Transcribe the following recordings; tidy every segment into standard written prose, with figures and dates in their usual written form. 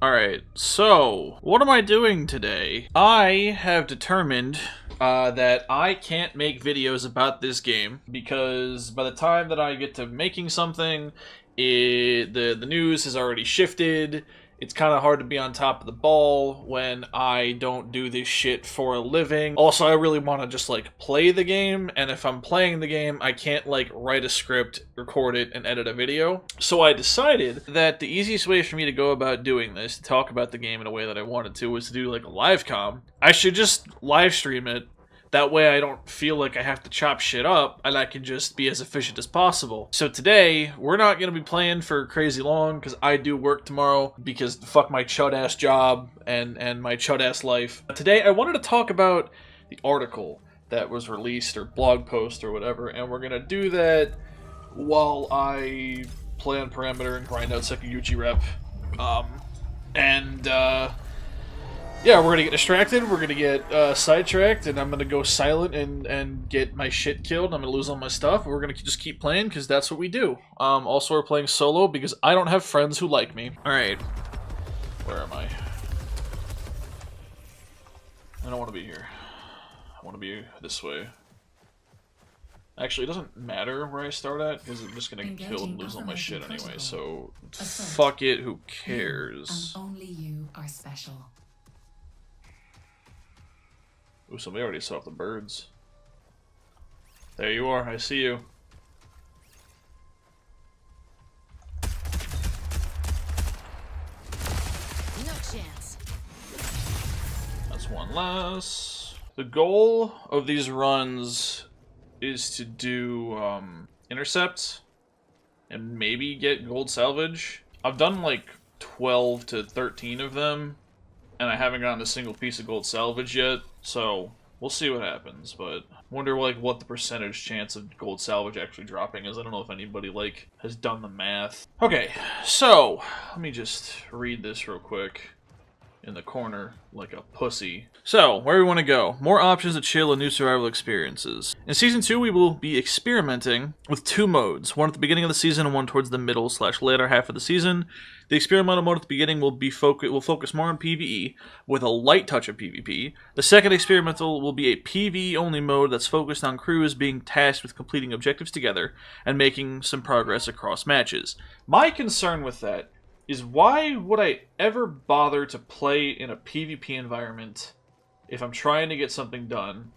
Alright, so what am I doing today? I have determined that I can't make videos about this game because by the time that I get to making something, the news has already shifted. It's kind of hard to be on top of the ball when I don't do this shit for a living. Also, I really want to just, like, play the game, and if I'm playing the game, I can't, like, write a script, record it, and edit a video. So I decided that the easiest way for me to go about doing this, to talk about the game in a way that I wanted to, was to do, like, a live comm. I should just live stream it. That way I don't feel like I have to chop shit up, and I can just be as efficient as possible. So today, we're not going to be playing for crazy long, because I do work tomorrow, because fuck my chud-ass job and my chud-ass life. Today, I wanted to talk about the article that was released, or blog post, or whatever, and we're going to do that while I play on Parameter and grind out Sekaguchi rep. Yeah, we're gonna get distracted, we're gonna get sidetracked, and I'm gonna go silent and get my shit killed. I'm gonna lose all my stuff. We're gonna just keep playing, because that's what we do. Also, we're playing solo, because I don't have friends who like me. Alright. Where am I? I don't want to be here. I want to be this way. Actually, it doesn't matter where I start at, because I'm just gonna get killed and lose all my shit anyway, so fuck it, who cares? Only you are special. Ooh, somebody already saw the birds. There you are, I see you. No chance. That's one less. The goal of these runs is to do intercepts and maybe get gold salvage. I've done like 12 to 13 of them, and I haven't gotten a single piece of gold salvage yet, so we'll see what happens, but wonder like what the percentage chance of gold salvage actually dropping is. I don't know if anybody like has done the math. Okay, so let me just read this real quick in the corner like a pussy. So, where we want to go. More options to chill and new survival experiences. In Season 2, we will be experimenting with two modes. One at the beginning of the season and one towards the middle/later half of the season. The experimental mode at the beginning will focus more on PvE, with a light touch of PvP. The second experimental will be a PvE-only mode that's focused on crews being tasked with completing objectives together and making some progress across matches. My concern with that is why would I ever bother to play in a PvP environment if I'm trying to get something done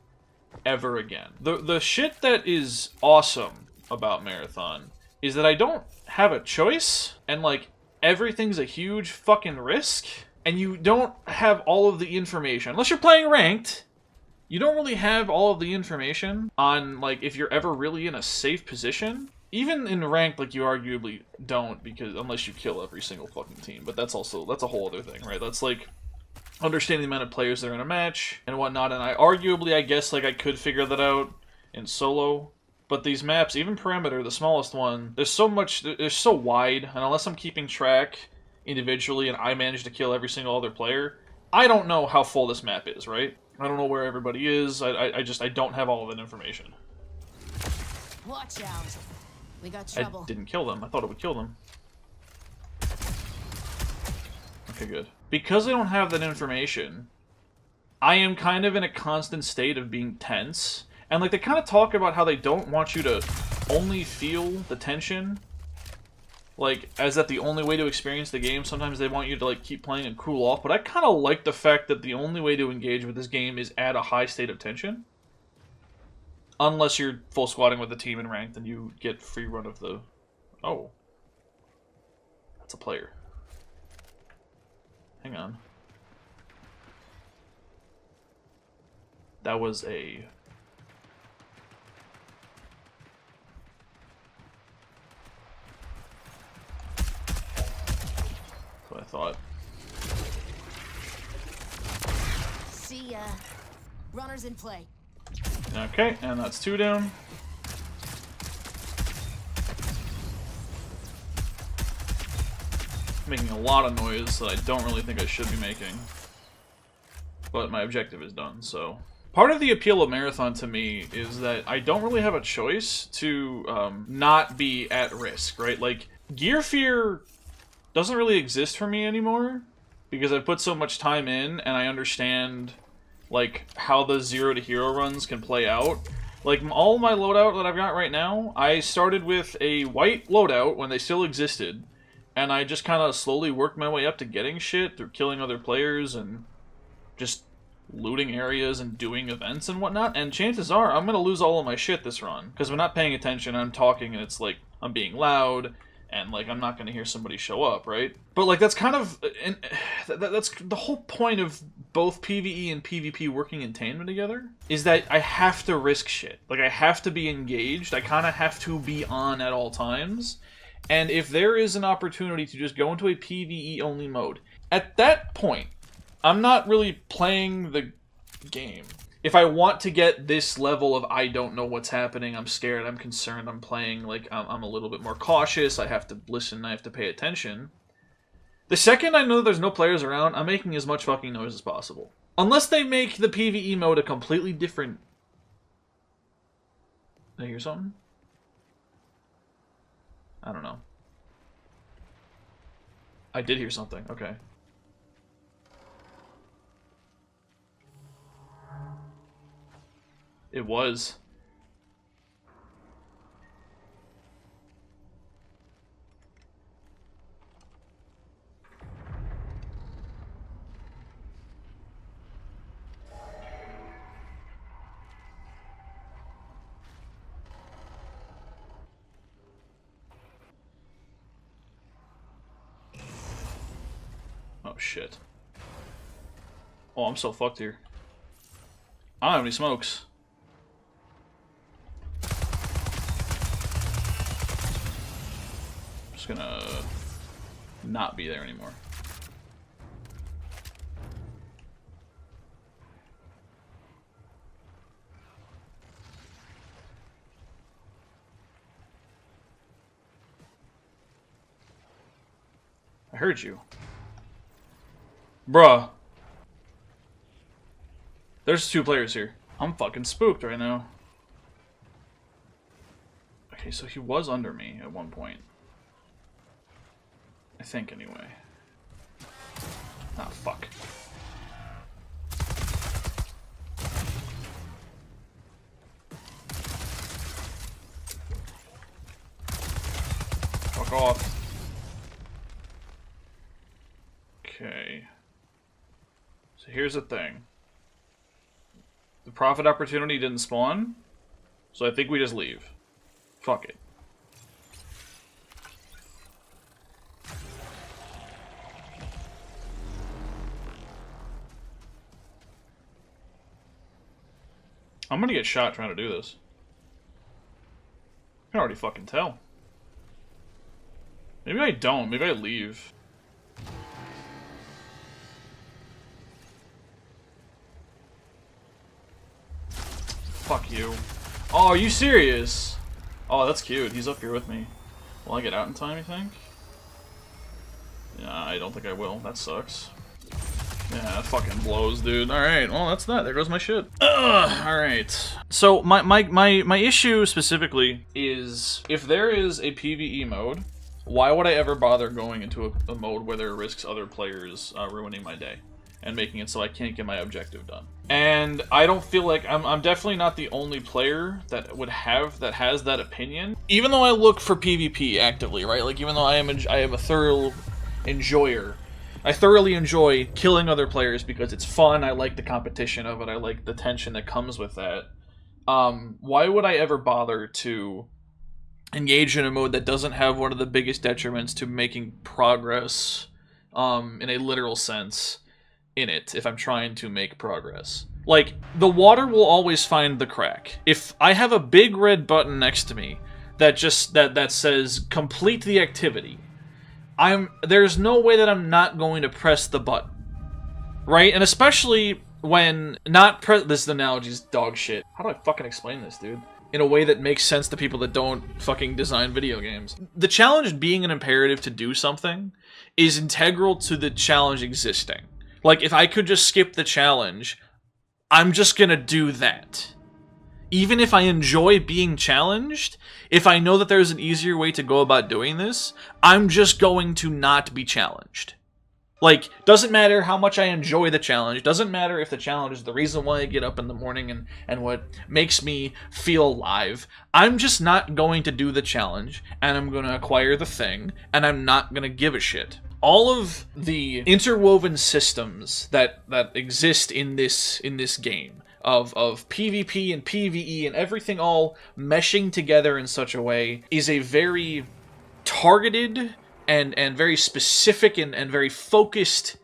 ever again? The shit that is awesome about Marathon is that I don't have a choice, and like everything's a huge fucking risk, and you don't have all of the information. Unless you're playing ranked, you don't really have all of the information on like if you're ever really in a safe position. Even in ranked, like, you arguably don't, because unless you kill every single fucking team. But that's a whole other thing, right? That's, like, understanding the amount of players that are in a match and whatnot. And I guess, like, I could figure that out in solo. But these maps, even Parameter, the smallest one, they're so wide. And unless I'm keeping track individually and I manage to kill every single other player, I don't know how full this map is, right? I don't know where everybody is. I don't have all of that information. Watch out. We got trouble. I didn't kill them. I thought it would kill them. Okay, good. Because I don't have that information, I am kind of in a constant state of being tense. And, like, they kind of talk about how they don't want you to only feel the tension. Like, as that the only way to experience the game. Sometimes they want you to, like, keep playing and cool off. But I kind of like the fact that the only way to engage with this game is at a high state of tension. Unless you're full squatting with the team in ranked, then you get free run of the... Oh. That's a player. Hang on. That was a... That's what I thought. See ya. Runners in play. Okay, and that's two down. Making a lot of noise that I don't really think I should be making. But my objective is done, so... Part of the appeal of Marathon to me is that I don't really have a choice to not be at risk, right? Like, gear fear doesn't really exist for me anymore. because I put so much time in and I understand like how the 0 to hero runs can play out. Like all my loadout that I've got right now, I started with a white loadout when they still existed, and I just kind of slowly worked my way up to getting shit through killing other players and just looting areas and doing events and whatnot. And chances are I'm gonna lose all of my shit this run because I'm not paying attention. I'm talking and it's like I'm being loud. And, like, I'm not going to hear somebody show up, right? But, like, that's kind of... that's the whole point of both PvE and PvP working in tandem together, is that I have to risk shit. Like, I have to be engaged. I kind of have to be on at all times. And if there is an opportunity to just go into a PvE-only mode, at that point, I'm not really playing the game. If I want to get this level of I don't know what's happening, I'm scared, I'm concerned, I'm playing, like, I'm a little bit more cautious, I have to listen, I have to pay attention. The second I know that there's no players around, I'm making as much fucking noise as possible. Unless they make the PvE mode a completely different... Did I hear something? I don't know. I did hear something, okay. It was. Oh shit. Oh, I'm so fucked here. I don't have any smokes. Just gonna not be there anymore. I heard you. Bruh. There's 2 players here. I'm fucking spooked right now. Okay, so he was under me at one point. I think, anyway. Ah, fuck. Fuck off. Okay. So here's the thing. The profit opportunity didn't spawn, so I think we just leave. Fuck it. I'm gonna get shot trying to do this. I can already fucking tell. Maybe I don't. Maybe I leave. Fuck you. Oh, are you serious? Oh, that's cute. He's up here with me. Will I get out in time, you think? Yeah, I don't think I will. That sucks. Yeah, that fucking blows, dude. Alright, well, that's that. There goes my shit. Alright. So, my issue specifically is, if there is a PvE mode, why would I ever bother going into a mode where there risks other players ruining my day and making it so I can't get my objective done? And I don't feel like I'm definitely not the only player that has that opinion. Even though I look for PvP actively, right? Like, even though I am a thorough enjoyer. I thoroughly enjoy killing other players because it's fun. I like the competition of it. I like the tension that comes with that. Why would I ever bother to engage in a mode that doesn't have one of the biggest detriments to making progress, in a literal sense, in it, if I'm trying to make progress? Like, the water will always find the crack. If I have a big red button next to me that just that says complete the activity, there's no way that I'm not going to press the button, right? And especially when this analogy is dog shit. How do I fucking explain this, dude? In a way that makes sense to people that don't fucking design video games. The challenge being an imperative to do something is integral to the challenge existing. Like, if I could just skip the challenge, I'm just gonna do that. Even if I enjoy being challenged, if I know that there's an easier way to go about doing this, I'm just going to not be challenged. Like, doesn't matter how much I enjoy the challenge, doesn't matter if the challenge is the reason why I get up in the morning and what makes me feel alive. I'm just not going to do the challenge, and I'm going to acquire the thing, and I'm not going to give a shit. All of the interwoven systems that exist in this game of PvP and PvE and everything all meshing together in such a way is a very targeted and very specific and very focused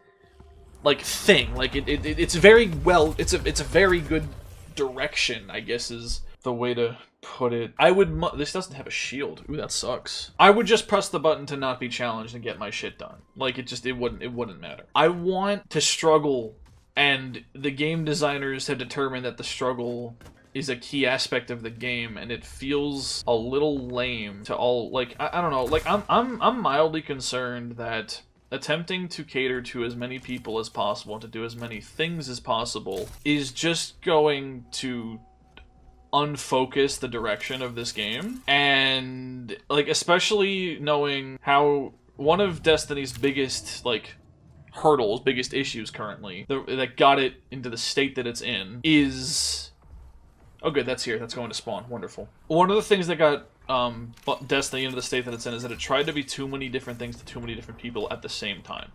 like thing. Like it's very well, it's a very good direction, I guess is the way to put it. I would this doesn't have a shield. Ooh, that sucks. I would just press the button to not be challenged and get my shit done. Like it wouldn't matter. I want to struggle, and the game designers have determined that the struggle is a key aspect of the game, and it feels a little lame to all, like, I don't know, like, I'm mildly concerned that attempting to cater to as many people as possible and to do as many things as possible is just going to unfocus the direction of this game. And, like, especially knowing how one of Destiny's biggest, like, hurdles, biggest issues currently, that got it into the state that it's in, is... Oh good, that's here. That's going to spawn. Wonderful. One of the things that got Destiny into the state that it's in is that it tried to be too many different things to too many different people at the same time.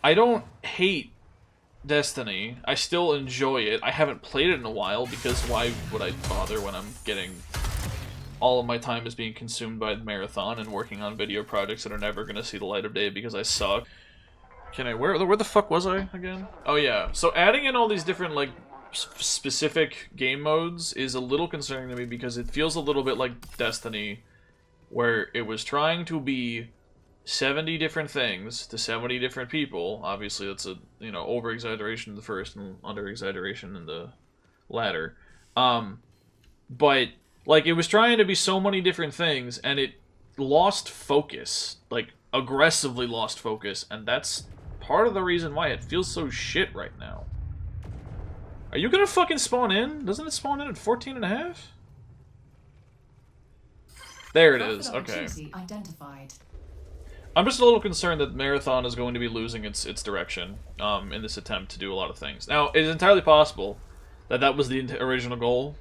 I don't hate Destiny. I still enjoy it. I haven't played it in a while because why would I bother when I'm getting... all of my time is being consumed by the marathon and working on video projects that are never going to see the light of day because I suck. Can I... Where the fuck was I again? Oh yeah. So adding in all these different, like, specific game modes is a little concerning to me because it feels a little bit like Destiny, where it was trying to be 70 different things to 70 different people. Obviously that's a, you know, over-exaggeration in the first and under-exaggeration in the latter. But, like, it was trying to be so many different things, and it lost focus. Like, aggressively lost focus, and that's part of the reason why it feels so shit right now. Are you gonna fucking spawn in? Doesn't it spawn in at 14.5? There it is, okay. I'm just a little concerned that Marathon is going to be losing its direction in this attempt to do a lot of things. Now, it is entirely possible that that was the original goal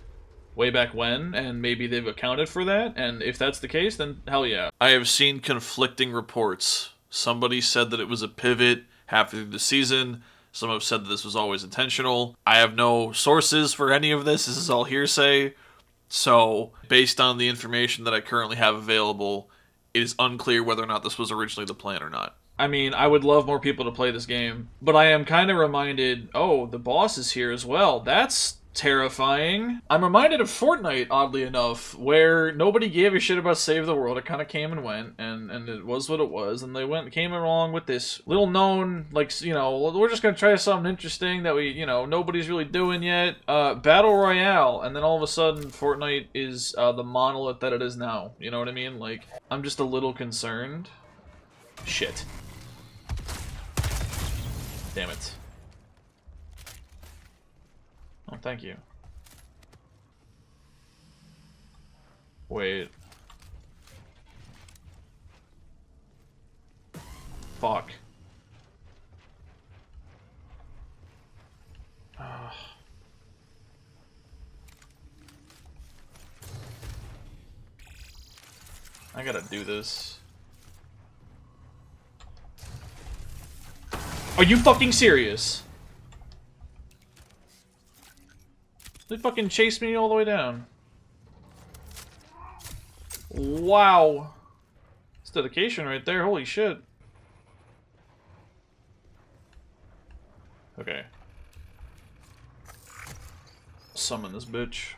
way back when, and maybe they've accounted for that, and if that's the case, then hell yeah. I have seen conflicting reports. Somebody said that it was a pivot halfway through the season. Some have said that this was always intentional. I have no sources for any of this. This is all hearsay. So, based on the information that I currently have available, it is unclear whether or not this was originally the plan or not. I mean, I would love more people to play this game, but I am kind of reminded, oh, the boss is here as well. That's terrifying. I'm reminded of Fortnite, oddly enough, where nobody gave a shit about Save the World. It kind of came and went, and it was what it was, and they came along with this little known, like, you know, we're just gonna try something interesting that we, you know, nobody's really doing yet. Battle Royale, and then all of a sudden, Fortnite is the monolith that it is now. You know what I mean? Like, I'm just a little concerned. Shit. Damn it. Oh, thank you. Wait. Fuck. I gotta do this. Are you fucking serious? They fucking chased me all the way down. Wow. It's dedication right there, holy shit. Okay. Summon this bitch.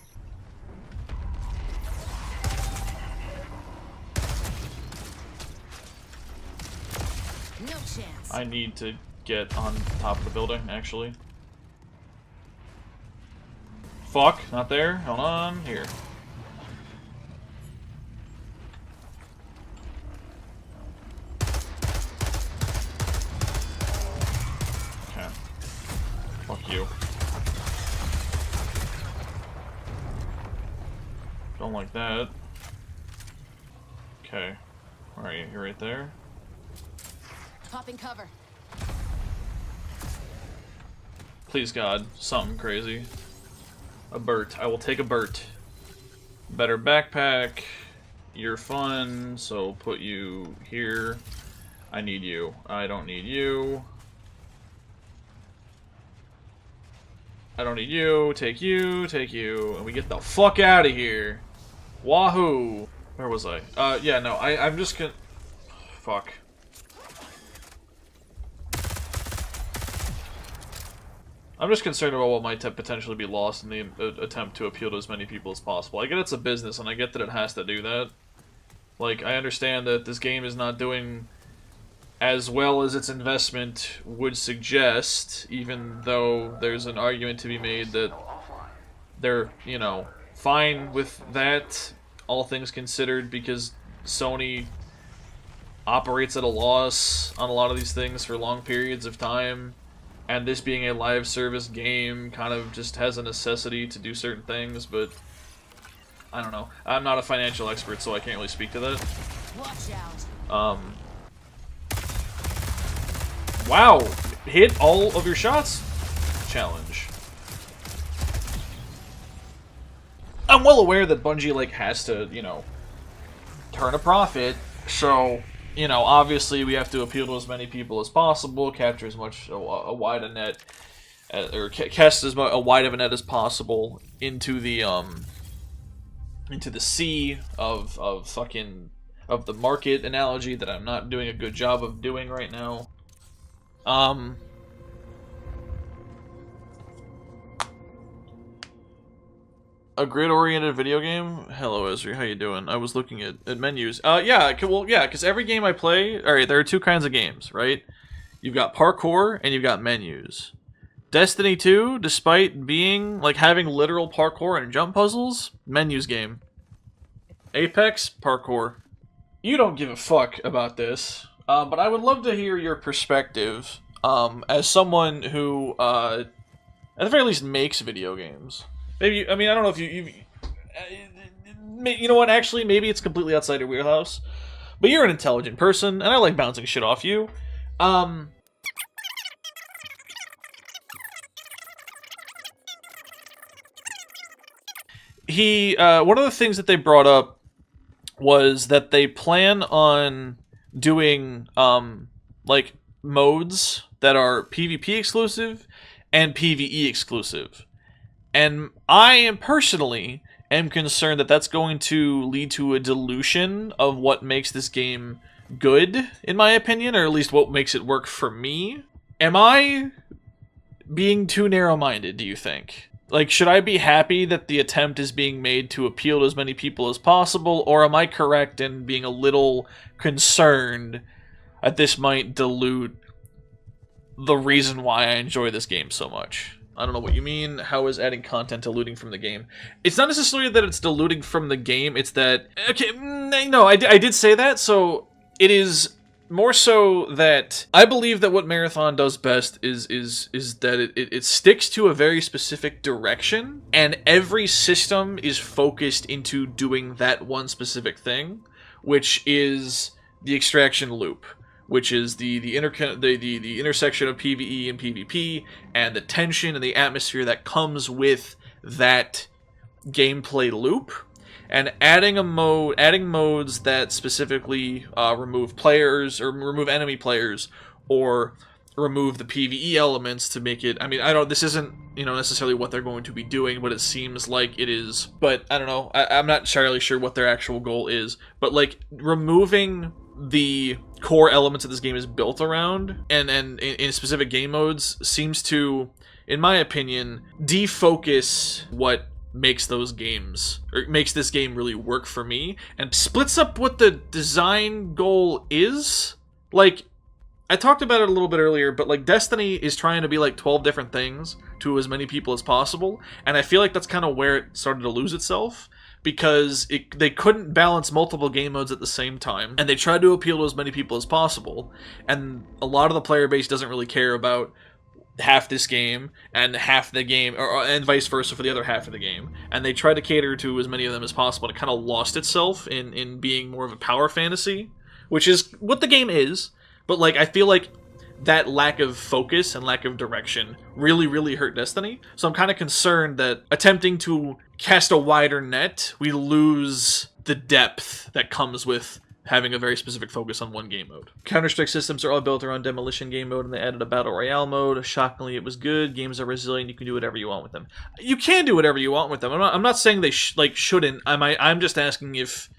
No chance. I need to get on top of the building, actually. Fuck, not there. Hold on, here. Okay. Fuck you. Don't like that. Okay. Where are you? You're right there? Popping cover. Please God, something crazy. A Burt. I will take a Burt. Better backpack. You're fun, so put you here. I need you. I don't need you. I don't need you. Take you. Take you. And we get the fuck out of here. Wahoo. Where was I? Yeah, no, I'm just gonna... Fuck. I'm just concerned about what might potentially be lost in the attempt to appeal to as many people as possible. I get it's a business, and I get that it has to do that. Like, I understand that this game is not doing as well as its investment would suggest, even though there's an argument to be made that they're, you know, fine with that, all things considered, because Sony operates at a loss on a lot of these things for long periods of time. And this being a live service game kind of just has a necessity to do certain things, but I don't know. I'm not a financial expert, so I can't really speak to that. Watch out. Wow! Hit all of your shots? Challenge. I'm well aware that Bungie, like, has to, you know, turn a profit, so... You know, obviously we have to appeal to as many people as possible, capture as much a wide a net, or cast as a wide of a net as possible into the sea of the market analogy that I'm not doing a good job of doing right now. A grid-oriented video game? Hello, Ezri. How you doing? I was looking at menus. Yeah, well, yeah, because every game I play... Alright, there are two kinds of games, right? You've got parkour, and you've got menus. Destiny 2, despite being, like, having literal parkour and jump puzzles, menus game. Apex, parkour. You don't give a fuck about this, but I would love to hear your perspective, as someone who, at the very least, makes video games. Maybe, I mean, I don't know if you know what, actually, maybe it's completely outside your wheelhouse, but you're an intelligent person, and I like bouncing shit off you. One of the things that they brought up was that they plan on doing, like, modes that are PvP exclusive and PvE exclusive. And I am personally concerned that that's going to lead to a dilution of what makes this game good, in my opinion, or at least what makes it work for me. Am I being too narrow-minded, do you think? Like, should I be happy that the attempt is being made to appeal to as many people as possible, or am I correct in being a little concerned that this might dilute the reason why I enjoy this game so much? I don't know what you mean. How is adding content diluting from the game? It's not necessarily that it's diluting from the game, it's that... Okay, no, I did say that, so it is more so that I believe that what Marathon does best is that it sticks to a very specific direction, and every system is focused into doing that one specific thing, which is the extraction loop, which is the intersection of PvE and PvP, and the tension and the atmosphere that comes with that gameplay loop, and adding modes that specifically remove players, or remove enemy players, or remove the PvE elements to make it... I mean, this isn't, you know, necessarily what they're going to be doing, but it seems like it is. But, I don't know, I'm not entirely sure what their actual goal is, but, like, removing the core elements that this game is built around, and in specific game modes, seems to, in my opinion, defocus what makes those games, or makes this game really work for me, and splits up what the design goal is. Like, I talked about it a little bit earlier, but, like, Destiny is trying to be, like, 12 different things to as many people as possible, and I feel like that's kind of where it started to lose itself, because they couldn't balance multiple game modes at the same time, and they tried to appeal to as many people as possible, and a lot of the player base doesn't really care about half this game and half the game, and vice versa for the other half of the game, and they tried to cater to as many of them as possible, and it kind of lost itself in being more of a power fantasy, which is what the game is, But, like, I feel like that lack of focus and lack of direction really, really hurt Destiny. So I'm kind of concerned that attempting to cast a wider net, we lose the depth that comes with having a very specific focus on one game mode. Counter-Strike systems are all built around demolition game mode, and they added a battle royale mode. Shockingly, it was good. Games are resilient. You can do whatever you want with them. You can do whatever you want with them. I'm not saying they shouldn't. I'm just asking if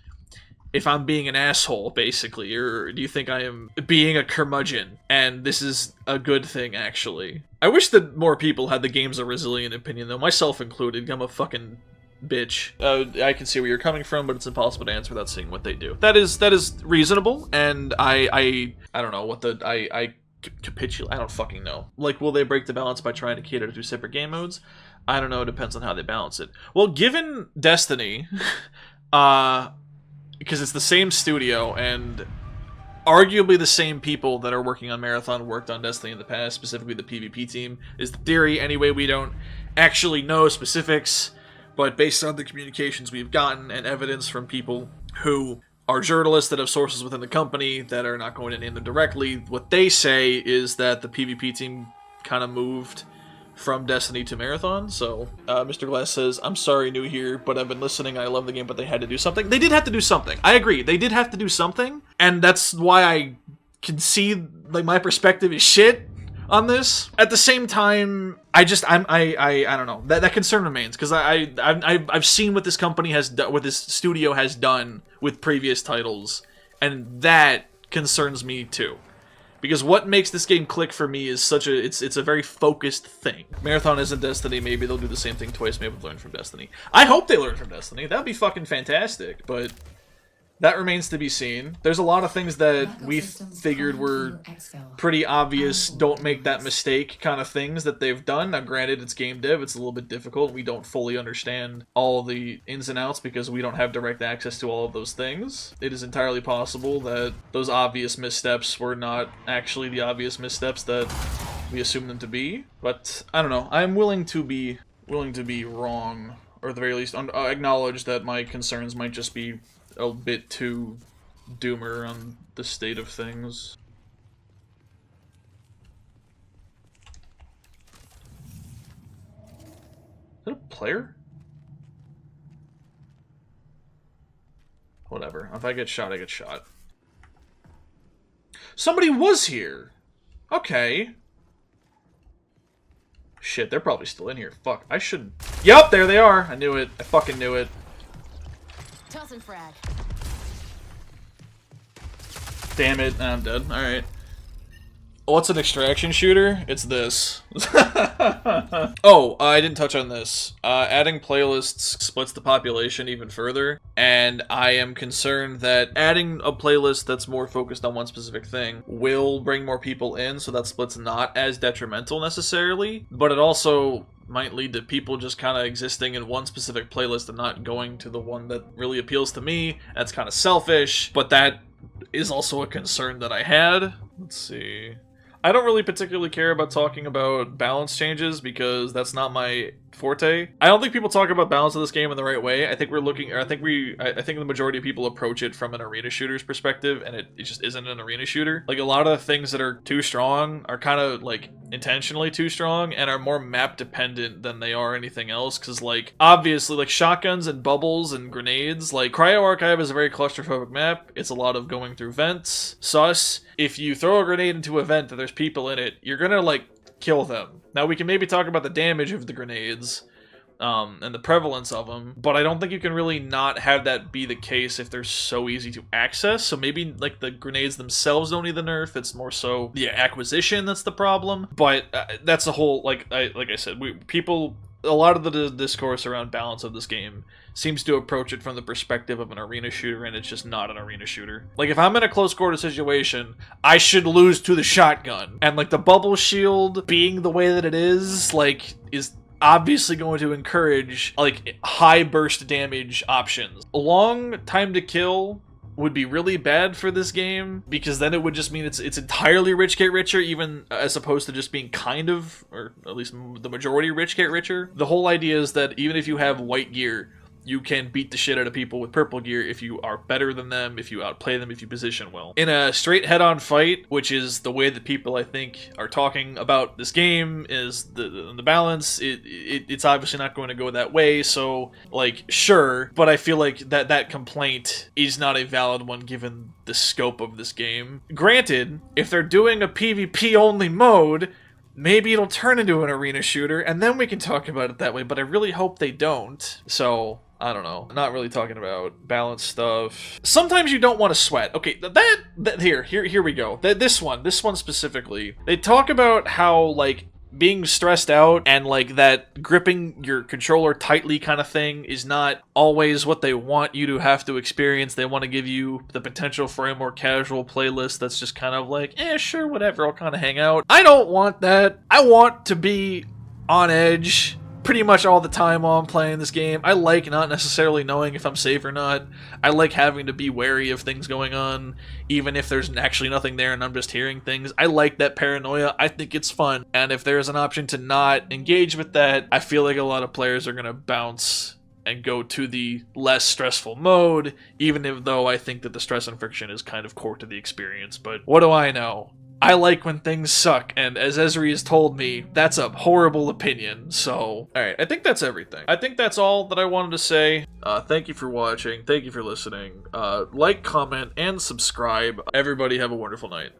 I'm being an asshole, basically, or do you think I am being a curmudgeon, and this is a good thing, actually? I wish that more people had the games a resilient opinion, though, myself included. I'm a fucking bitch. I can see where you're coming from, but it's impossible to answer without seeing what they do. That is reasonable, and I don't know what I capitulate. I don't fucking know. Like, will they break the balance by trying to cater to 2 separate game modes? I don't know. It depends on how they balance it. Well, given Destiny, because it's the same studio and arguably the same people that are working on Marathon worked on Destiny in the past, specifically the PvP team, is the theory. Anyway, we don't actually know specifics, but based on the communications we've gotten and evidence from people who are journalists that have sources within the company that are not going to name them directly, what they say is that the PvP team kind of moved from Destiny to Marathon. So Mr. Glass says, I'm sorry, new here, but I've been listening. I love the game, but they had to do something. They did have to do something. I agree. They did have to do something, and that's why I can see, like, my perspective is shit on this. At the same time, I don't know. That concern remains, because I've seen what this company has done, what this studio has done with previous titles, and that concerns me too. Because what makes this game click for me is it's a very focused thing. Marathon isn't Destiny, maybe they'll do the same thing twice, maybe they'll learn from Destiny. I hope they learn from Destiny, that'd be fucking fantastic, but that remains to be seen. There's a lot of things that we figured were pretty obvious, don't make that mistake kind of things that they've done. Now granted, it's game dev, it's a little bit difficult, we don't fully understand all the ins and outs because we don't have direct access to all of those things. It is entirely possible that those obvious missteps were not actually the obvious missteps that we assume them to be. But, I don't know, I'm willing to be wrong, or at the very least acknowledge that my concerns might just be a bit too doomer on the state of things. Is that a player? Whatever. If I get shot, I get shot. Somebody was here! Okay. Shit, they're probably still in here. Fuck, I should... Yup, there they are! I knew it. I fucking knew it. Toss and frag. Damn it, I'm dead. Alright. What's an extraction shooter? It's this. Oh, I didn't touch on this. Adding playlists splits the population even further, and I am concerned that adding a playlist that's more focused on one specific thing will bring more people in, so that split's not as detrimental necessarily, but it also might lead to people just kind of existing in one specific playlist and not going to the one that really appeals to me. That's kind of selfish, but that is also a concern that I had. Let's see. I don't really particularly care about talking about balance changes because that's not my forte. I don't think people talk about balance of this game in the right way. I think I think the majority of people approach it from an arena shooter's perspective, and it just isn't an arena shooter. Like, a lot of the things that are too strong are kind of, like, intentionally too strong and are more map dependent than they are anything else, because, like, obviously, like, shotguns and bubbles and grenades, like, Cryo Archive is a very claustrophobic map. It's a lot of going through vents. Sus. If you throw a grenade into a vent and there's people in it, you're gonna, like, kill them. Now, we can maybe talk about the damage of the grenades, and the prevalence of them, but I don't think you can really not have that be the case if they're so easy to access. So maybe, like, the grenades themselves don't need the nerf, it's more so the acquisition that's the problem. But that's a whole, like I said, a lot of the discourse around balance of this game seems to approach it from the perspective of an arena shooter, and it's just not an arena shooter. Like, if I'm in a close quarter situation, I should lose to the shotgun. And, like, the bubble shield being the way that it is, like, is obviously going to encourage, like, high burst damage options. A long time to kill would be really bad for this game, because then it would just mean it's entirely rich get richer, even as opposed to just being kind of, or at least the majority rich get richer. The whole idea is that even if you have white gear, you can beat the shit out of people with purple gear if you are better than them, if you outplay them, if you position well. In a straight head-on fight, which is the way that people I think are talking about this game, is the balance, it's obviously not going to go that way, so, like, sure, but I feel like that complaint is not a valid one given the scope of this game. Granted, if they're doing a PvP-only mode, maybe it'll turn into an arena shooter, and then we can talk about it that way, but I really hope they don't. So, I don't know. I'm not really talking about balance stuff. Sometimes you don't want to sweat. Okay, here we go. This one specifically. They talk about how, like, being stressed out and, like, that gripping your controller tightly kind of thing is not always what they want you to have to experience. They want to give you the potential for a more casual playlist that's just kind of like, sure, whatever, I'll kind of hang out. I don't want that. I want to be on edge pretty much all the time while I'm playing this game. I like not necessarily knowing if I'm safe or not. I like having to be wary of things going on, even if there's actually nothing there and I'm just hearing things. I like that paranoia. I think it's fun. And if there's an option to not engage with that, I feel like a lot of players are going to bounce and go to the less stressful mode, even though I think that the stress and friction is kind of core to the experience. But what do I know? I like when things suck, and as Esri has told me, that's a horrible opinion, so... Alright, I think that's everything. I think that's all that I wanted to say. Thank you for watching, thank you for listening. Like, comment, and subscribe. Everybody have a wonderful night.